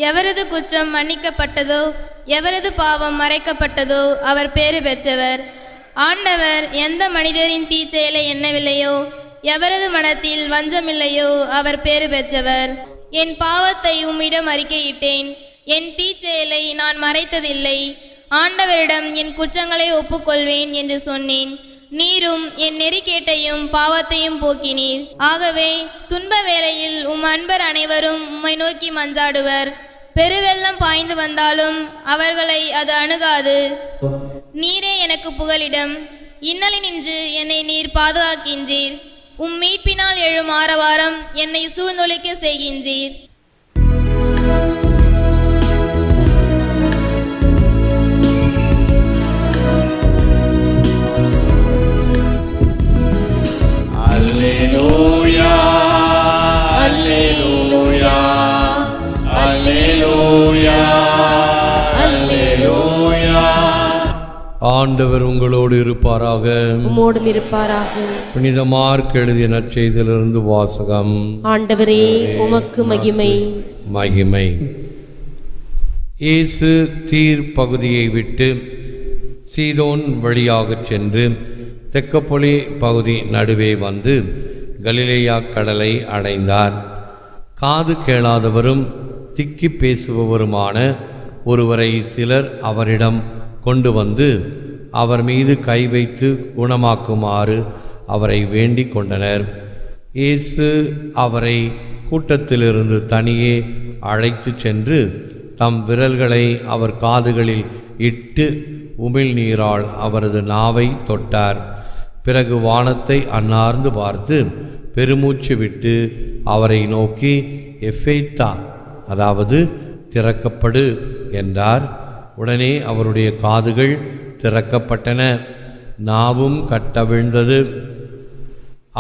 எவரது குற்றம் மன்னிக்கப்பட்டதோ, எவரது பாவம் மறைக்கப்பட்டதோ அவர் பேறு பெற்றவர். ஆண்டவர் எந்த மனிதரின் தீச்செயலை எண்ணவில்லையோ, எவரது மனத்தில் வஞ்சமில்லையோ அவர் பேறு பெற்றவர். என் பாவத்தை உம்மிடம் அறிக்கையிட்டேன், என் தீச்செயலை நான் மறைத்ததில்லை. ஆண்டவரிடம் என் குற்றங்களை ஒப்புக்கொள்வேன் என்று சொன்னேன். நீரும் என் நெறிக்கேட்டையும் பாவத்தையும் போக்கினீர். ஆகவே துன்ப வேளையில் உம் அன்பர் அனைவரும் உம்மை நோக்கி மஞ்சாடுவர். பெருவெள்ளம் பாய்ந்து வந்தாலும் அவர்களை அது அணுகாது. நீரே எனக்கு புகலிடம். இன்னலினின்று என்னை நீர் பாதுகாக்கின்றீர். உம் மீட்பினால் எழும் ஆரவாரம் என்னை சூழ்ந்தொழிக்க செய்கின்றீர். Alleluia, Alleluia, Alleluia, Alleluia. ஆண்டவர் உங்களோடு இருப்பாராக. உம்மோடும் இருப்பாராக. புனித மார்க் எழுதிய நற்செய்தியிலிருந்து வாசகம். ஆண்டவரே உமக்கு மகிமை. மகிமை. இயேசு தீர் பகுதியை விட்டு சீதோன் வழியாக சென்று தெக்கப்பொலி பகுதி நடுவே வந்து கலிலேயா கடலை அடைந்தார். காது கேளாதவரும் திக்கி பேசுபவருமான ஒருவரை சிலர் அவரிடம் கொண்டு வந்து அவர் மீது கை வைத்து குணமாக்குமாறு அவரை வேண்டிக் கொண்டனர். இயேசு அவரை கூட்டத்திலிருந்து தனியே அழைத்து சென்று தம் விரல்களை அவர் காதுகளில் இட்டு உமிழ்நீரால் அவரது நாவை தொட்டார். பிறகு வானத்தை அன்னார்ந்து பார்த்து பெருமூச்சு விட்டு அவரை நோக்கி எஃபேத்தா, அதாவது திறக்கப்படு என்றார். உடனே அவருடைய காதுகள் திறக்கப்பட்டன, நாவும் கட்டவிழ்ந்தது.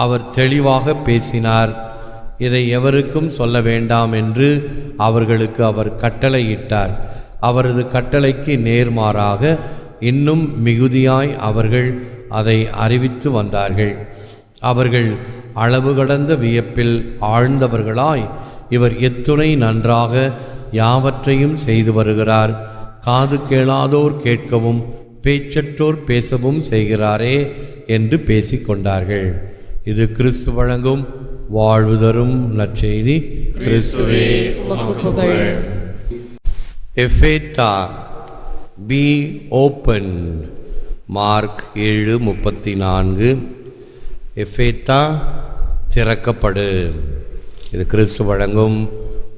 அவர் தெளிவாக பேசினார். இதை எவருக்கும் சொல்ல வேண்டாம் என்று அவர்களுக்கு அவர் கட்டளையிட்டார். அவரது கட்டளைக்கு நேர்மாறாக இன்னும் மிகுதியாய் அவர்கள் அதை அறிவித்து வந்தார்கள். அவர்கள் அளவு கடந்த வியப்பில் ஆழ்ந்தவர்களாய், இவர் எத்துணை நன்றாக யாவற்றையும் செய்து வருகிறார், காது கேளாதோர் கேட்கவும் பேச்சற்றோர் பேசவும் செய்கிறாரே என்று பேசிக்கொண்டார்கள். இது கிறிஸ்து வழங்கும் வாழ்வு தரும் நற்செய்தி. கிறிஸ்துவே உமக்கு புகழ். எஃபேத்தா, பி ஓப்பன். மார்க் 7:34. எஃபேத்தா, திறக்கப்படு. இது கிறிஸ்து வழங்கும்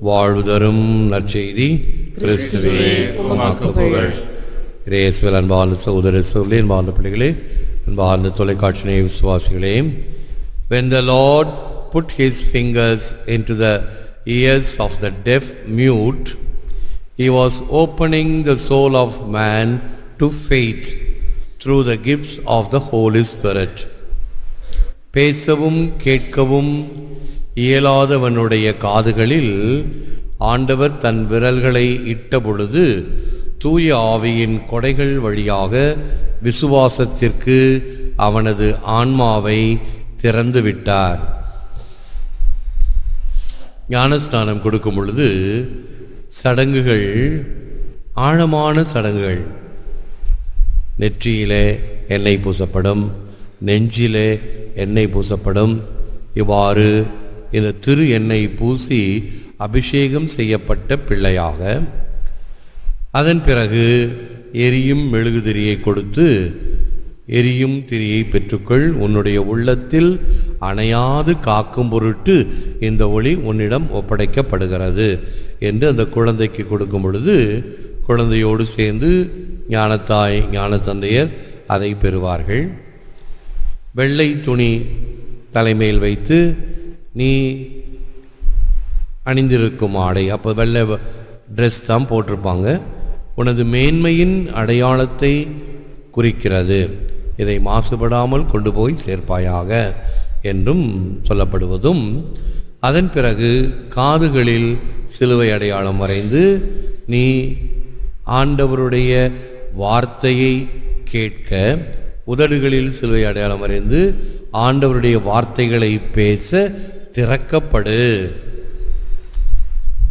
வாழ்வு தரும் நற்செய்தி. கிறிஸ்துவே உமக்கு புகழ். இயேசுவில் அன்பார்ந்த சகோதர சகோதரிகளே, அன்பார்ந்த பிள்ளைகளே, அன்பார்ந்த தொலைக்காட்சி நேய விசுவாசிகளே, when the Lord put his fingers into the ears of the deaf mute, he was opening the soul of man to faith through the gifts of the Holy Spirit. பேசவும் கேட்கவும் இயலாதவனுடைய காதுகளில் ஆண்டவர் தன் விரல்களை இட்ட பொழுது தூய ஆவியின் கொடைகள் வழியாக விசுவாசத்திற்கு அவனது ஆன்மாவை திறந்து விட்டார். ஞானஸ்நானம் கொடுக்கும் பொழுது சடங்குகள் ஆழமான சடங்குகள். நெற்றியிலே எண்ணெய் பூசப்படும், நெஞ்சிலே எண்ணெய் பூசப்படும். இவ்வாறு இந்த திரு எண்ணெய் பூசி அபிஷேகம் செய்யப்பட்ட பிள்ளையாக அதன் பிறகு எரியும் மெழுகுதிரியை கொடுத்து, எரியும் திரியை பெற்றுக்கொள், உன்னுடைய உள்ளத்தில் அணையாது காக்கும் பொருட்டு இந்த ஒளி உன்னிடம் ஒப்படைக்கப்படுகிறது என்று அந்த குழந்தைக்கு கொடுக்கும் பொழுது குழந்தையோடு சேர்ந்து ஞானத்தாய் ஞான தந்தையர் அதை பெறுவார்கள். வெள்ளை துணி தலைமையில் வைத்து நீ அணிந்திருக்கும் ஆடை, அப்போ வெள்ளை ட்ரெஸ் தான் போட்டிருப்பாங்க, உனது மேன்மையின் அடையாளத்தை குறிக்கிறது, இதை மாசுபடாமல் கொண்டு போய் சேர்ப்பாயாக என்றும் சொல்லப்படுவதும், அதன் பிறகு காதுகளில் சிலுவை அடையாளம் வரைந்து நீ ஆண்டவருடைய வார்த்தையை கேட்க, உதடுகளில் சிலுவை அடையாளம் வரைந்து ஆண்டவருடைய வார்த்தைகளை பேச திறக்கப்படு.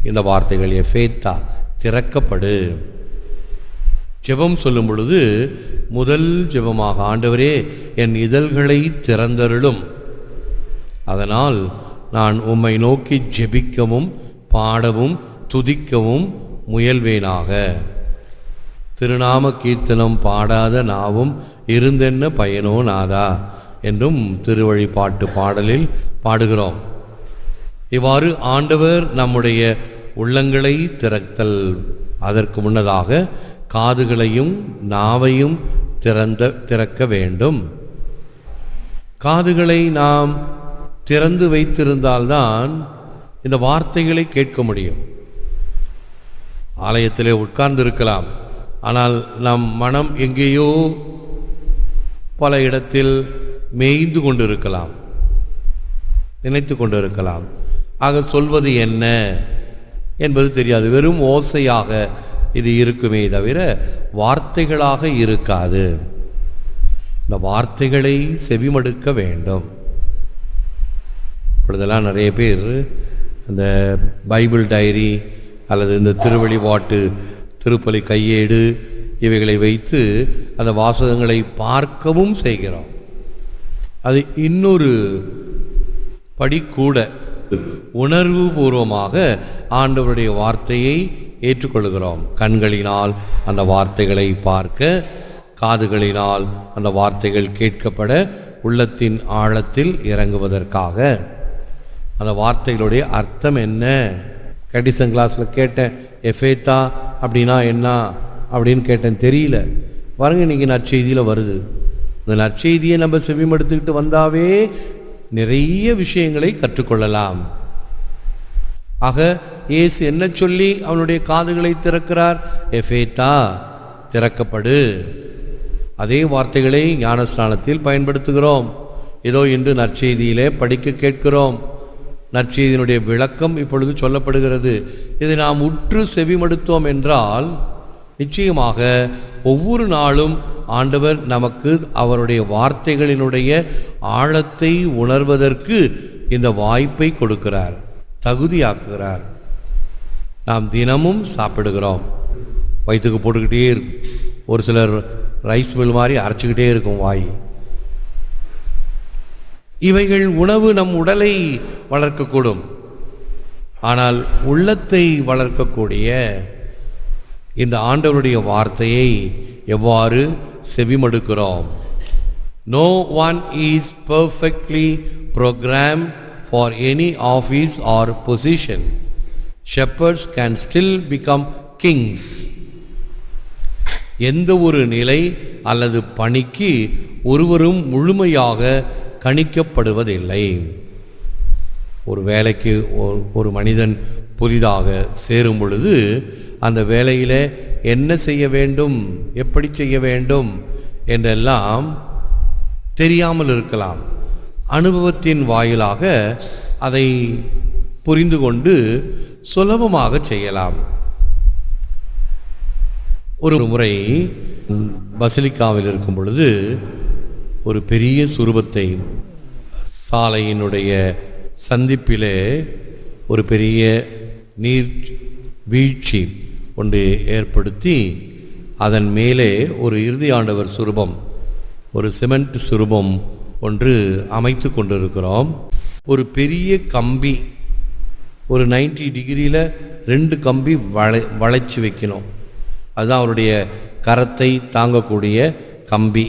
இந்த வார்த்தைகள் எஃபேத்தா, திறக்கப்படு. ஜெபம் சொல்லும் பொழுது முதல் ஜெபமாக, ஆண்டவரே என் இதழ்களை திறந்தருளும், அதனால் நான் உம்மை நோக்கி ஜெபிக்கவும் பாடவும் துதிக்கவும் முயல்வேனாக. திருநாம கீர்த்தனம் பாடாத நாவும் இருந்தென்ன பயனோ நாதா என்றும் திருவழிபாட்டு பாடலில் பாடுகிறோம். இவ்வாறு ஆண்டவர் நம்முடைய உள்ளங்களை திறத்தல், அதற்கு முன்னதாக காதுகளையும் நாவையும் திறக்க வேண்டும். காதுகளை நாம் திறந்து வைத்திருந்தால்தான் இந்த வார்த்தைகளை கேட்க முடியும். ஆலயத்திலே உட்கார்ந்து இருக்கலாம், ஆனால் நம் மனம் எங்கேயோ பல இடத்தில் மேய்ந்து கொண்டிருக்கலாம், நினைத்து கொண்டிருக்கலாம். ஆக சொல்வது என்ன என்பது தெரியாது, வெறும் ஓசையாக இது இருக்குமே தவிர வார்த்தைகளாக இருக்காது. இந்த வார்த்தைகளை செவிமடுக்க வேண்டும். இப்பொழுதெல்லாம் நிறைய பேர் இந்த பைபிள் டைரி அல்லது இந்த திருவழிபாட்டு திருப்பலி கையேடு இவைகளை வைத்து அந்த வாசகங்களை பார்க்கவும் செய்கிறோம். அது இன்னொரு படி கூட. உணர்வு பூர்வமாக ஆண்டவருடைய வார்த்தையை ஏற்றுக்கொள்கிறோம். கண்களினால் அந்த வார்த்தைகளை பார்க்க, காதுகளினால் அந்த வார்த்தைகள் கேட்கப்பட, உள்ளத்தின் ஆழத்தில் இறங்குவதற்காக. அந்த வார்த்தைகளுடைய அர்த்தம் என்ன? கடிசன் கிளாஸில் கேட்டேன், எஃபேத்தா அப்படின்னா என்ன அப்படின்னு கேட்டேன், தெரியல. பாருங்க, இன்னைக்கு நற்செய்தியில் வருது. இந்த நற்செய்தியை நம்ம செவிமடுத்துக்கிட்டு வந்தாவே நிறைய விஷயங்களை கற்றுக்கொள்ளலாம். ஆக இயேசு என்ன சொல்லி அவனுடைய காதுகளை திறக்கிறார்? எஃபேத்தா, திறக்கப்படு. அதே வார்த்தைகளை ஞானஸ்நானத்தில் பயன்படுத்துகிறோம். இதோ இன்று நற்செய்தியிலே படிக்க கேட்கிறோம். நற்செய்தியினுடைய விளக்கம் இப்பொழுது சொல்லப்படுகிறது. இதை நாம் உற்று செவிமடுத்தோம் என்றால் நிச்சயமாக ஒவ்வொரு நாளும் ஆண்டவர் நமக்கு அவருடைய வார்த்தைகளினுடைய ஆழத்தை உணர்வதற்கு இந்த வாய்ப்பை கொடுக்கிறார், தகுதியாக்குகிறார். நாம் தினமும் சாப்பிடுகிறோம், வயிற்றுக்கு போட்டுக்கிட்டே இருக்கும். ஒரு சிலர் ரைஸ் மில் மாதிரி அரைச்சிக்கிட்டே இருக்கும் வாய். இவைகள் உணவு நம் உடலை வளர்க்கக்கூடும், ஆனால் உள்ளத்தை வளர்க்கக்கூடிய இந்த ஆண்டவருடைய வார்த்தையை எவ்வாறு செவிமடுக்கிறோம்? No one is perfectly programmed for any office or position. Shepherds can still become kings. எந்த ஒரு நிலை அல்லது பணிக்கு ஒருவரும் முழுமையாக கணிக்கப்படுவதில்லை. ஒரு வேலைக்கு ஒரு மனிதன் புதிதாக சேரும் பொழுது அந்த வேலையில் என்ன செய்ய வேண்டும், எப்படி செய்ய வேண்டும் என்றெல்லாம் தெரியாமல் இருக்கலாம். அனுபவத்தின் வாயிலாக அதை புரிந்து கொண்டு சுலபமாக செய்யலாம். ஒரு முறை பசிலிக்காவில் இருக்கும் பொழுது ஒரு பெரிய சுரூபத்தை, சாலையினுடைய சந்திப்பிலே ஒரு பெரிய நீர் வீழ்ச்சி ஒன்று ஏற்படுத்தி அதன் மேலே ஒரு இறுதி ஆண்டவர் சுரூபம், ஒரு சிமெண்ட் சுரூபம் ஒன்று அமைத்து கொண்டிருக்கிறோம். ஒரு பெரிய கம்பி, ஒரு 90 டிகிரியில் 2 கம்பி வளைச்சி வைக்கணும். அதுதான் அவருடைய கரத்தை தாங்கக்கூடிய கம்பி.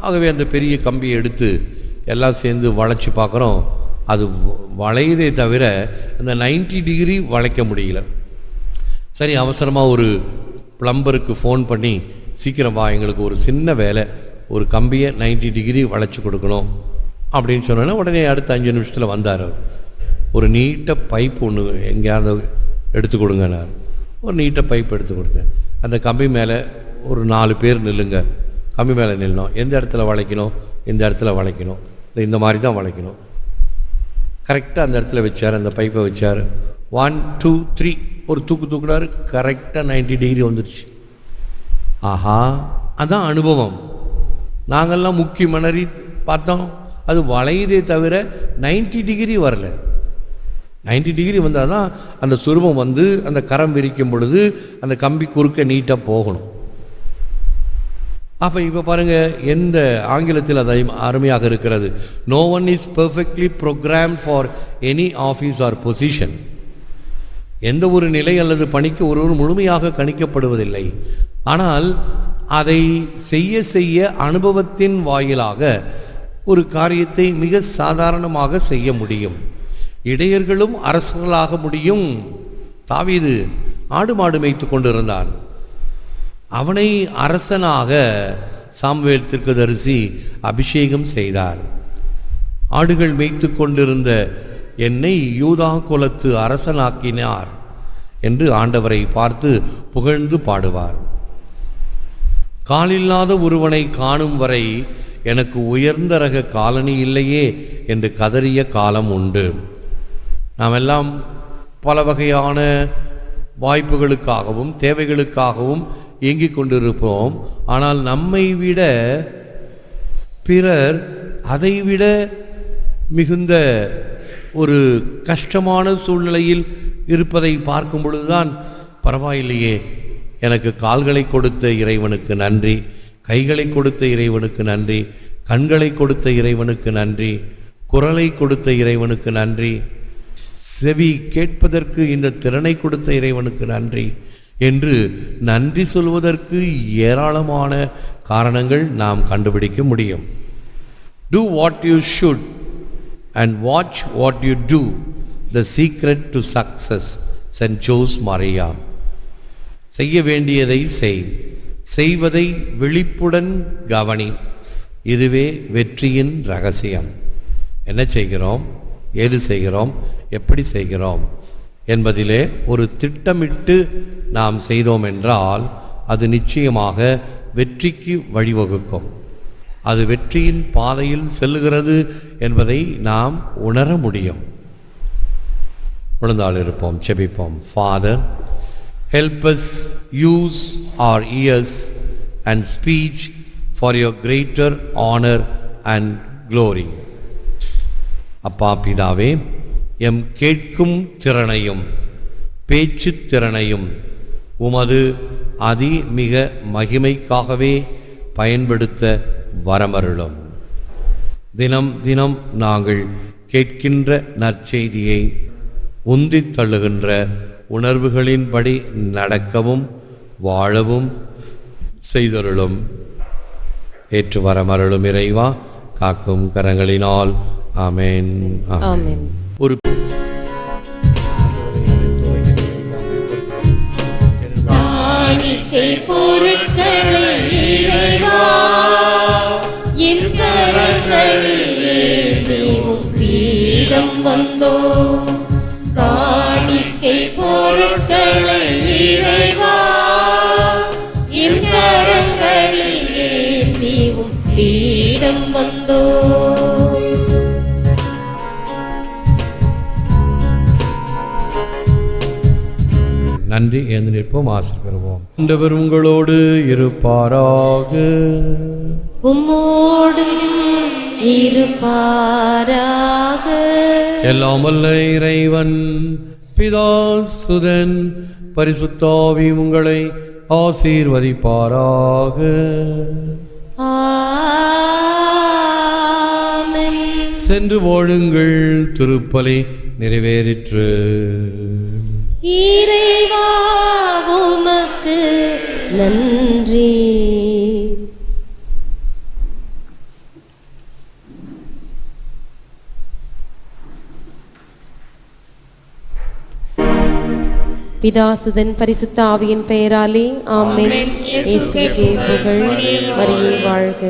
ஆகவே அந்த பெரிய கம்பியை எடுத்து எல்லாம் சேர்ந்து வளைச்சி பார்க்குறோம். அது வளையதே தவிர அந்த 90 டிகிரி வளைக்க முடியல. சரி, அவசரமாக ஒரு பிளம்பருக்கு ஃபோன் பண்ணி, சீக்கிரம் வா, எங்களுக்கு ஒரு சின்ன வேலை, ஒரு கம்பியை 90 டிகிரி வளைச்சி கொடுக்கணும் அப்படின்னு சொன்னோன்னா உடனே அடுத்த 5 நிமிஷத்தில் வந்தார். ஒரு நீட்ட பைப் ஒன்று எங்கேயாவது எடுத்து கொடுங்கன்னார். ஒரு நீட்ட பைப் எடுத்து கொடுத்தேன். அந்த கம்பி மேலே ஒரு 4 பேர் நில்லுங்க, கம்பி மேலே நில்லணும். எந்த இடத்துல வளைக்கணும், இந்த இடத்துல வளைக்கணும், இந்த மாதிரி தான் வளைக்கணும். கரெக்டாக அந்த இடத்துல வச்சார், அந்த பைப்பை வச்சார். 1 2 3 ஒரு தூக்குனாரு, கரெக்டாக 90 டிகிரி வந்துடுச்சு. ஆஹா, அதான் அனுபவம். நாங்கள்லாம் முக்கி மணறி பார்த்தோம், அது வளையுதே தவிர 90 டிகிரி வரல. 90 டிகிரி வந்தால் தான் அந்த சுருபம் வந்து அந்த கரம் விரிக்கும் பொழுது அந்த கம்பி குறுக்க நீட்டாக போகணும். அப்போ இப்போ பாருங்கள், எந்த ஆங்கிலத்தில் அது அருமையாக இருக்கிறது. No one is perfectly programmed for any office or position. எந்த ஒரு நிலை அல்லது பணிக்கு ஒருவர் முழுமையாக கணிக்கப்படுவதில்லை. ஆனால் அதை செய்ய செய்ய அனுபவத்தின் வாயிலாக ஒரு காரியத்தை மிக சாதாரணமாக செய்ய முடியும். இடையர்களும் அரசர்களாக முடியும். தாவீது ஆடு மாடு மேய்த்து கொண்டிருந்தான். அவனை அரசனாக சாமுவேல் தீர்க்கதரிசி அபிஷேகம் செய்தார். ஆடுகள் மேய்த்து கொண்டிருந்த என்னை யூதா குலத்து அரசனாக்கினார் என்று ஆண்டவரை பார்த்து புகழ்ந்து பாடுவார். காலில்லாத ஒருவனை காணும் வரை எனக்கு உயர்ந்த ரக காலணி இல்லையே என்று கதறிய காலம் உண்டு. நாம் எல்லாம் பல வகையான வாய்ப்புகளுக்காகவும் தேவைகளுக்காகவும் இயங்கிக் கொண்டிருப்போம். ஆனால் நம்மை விட பிறர் அதைவிட மிகுந்த ஒரு கஷ்டமான சூழ்நிலையில் இருப்பதை பார்க்கும் பொழுதுதான் பரவாயில்லையே, எனக்கு கால்களை கொடுத்த இறைவனுக்கு நன்றி, கைகளை கொடுத்த இறைவனுக்கு நன்றி, கண்களை கொடுத்த இறைவனுக்கு நன்றி, குரலை கொடுத்த இறைவனுக்கு நன்றி, செவி கேட்பதற்கு இந்த திறனை கொடுத்த இறைவனுக்கு நன்றி என்று நன்றி சொல்வதற்கு ஏராளமான காரணங்கள் நாம் கண்டுபிடிக்க முடியும். Do what you should and watch what you do, the secret to success, St. Jose Maria. செய்ய வேண்டியதை செய், செய்வதை விழிப்புடன் கவனி, இதுவே வெற்றியின் ரகசியம். என்ன செய்கிறோம், ஏது செய்கிறோம், எப்படி செய்கிறோம் என்பதிலே ஒரு திட்டமிட்டு நாம் செய்தோம் என்றால் அது நிச்சயமாக வெற்றிக்கு வழிவகுக்கும். அது வெற்றியின் பாதையில் செல்லுகிறது என்பதை நாம் உணர முடியும். உணர்ந்தால் இருப்போம், செபிப்போம். Father, help us use our ears and speech for your greater honor and glory. அப்பா பிதாவே, எம் கேட்கும் திறனையும் பேச்சு திறனையும் உமது அதி மிக மகிமைக்காகவே பயன்படுத்த வரமருளும். தினம் தினம் நாங்கள் கேட்கின்ற நற்செய்தியை உந்தித் தள்ளுகின்ற உணர்வுகளின்படி நடக்கவும் வாழவும் செய்தருளும். ஏற்று வரமருளும் இறைவா, காக்கும் கரங்களினால். ஆமென். ஆமென். ஒரு காணிக்கை பொருட்களை இறைவா என் கரங்களில் ஏந்தியும் பீடம் வந்தோம். காணிக்கை பொருட்களை இறைவா என் கரங்களில் ஏந்தியும் பீடம் வந்தோம். நன்றி. எழுந்து நிற்போம், ஆசீர் பெறுவோம். ஆண்டவர் உங்களோடு இருப்பாராக. உம்மோடும் இருப்பாராக. எல்லாம் வல்ல இறைவன் பிதா சுதன் பரிசுத்த ஆவி உங்களை ஆசீர்வதிப்பாராக. ஆமென். சென்று வாழுங்கள், திருப்பலி நிறைவேறிற்று. இறைவா உமக்கு நன்றி. பிதாசுதன் பரிசுத்த ஆவியின் பெயராலே ஆமென். இயேசுவே புகழ், மரியே வாழ்க.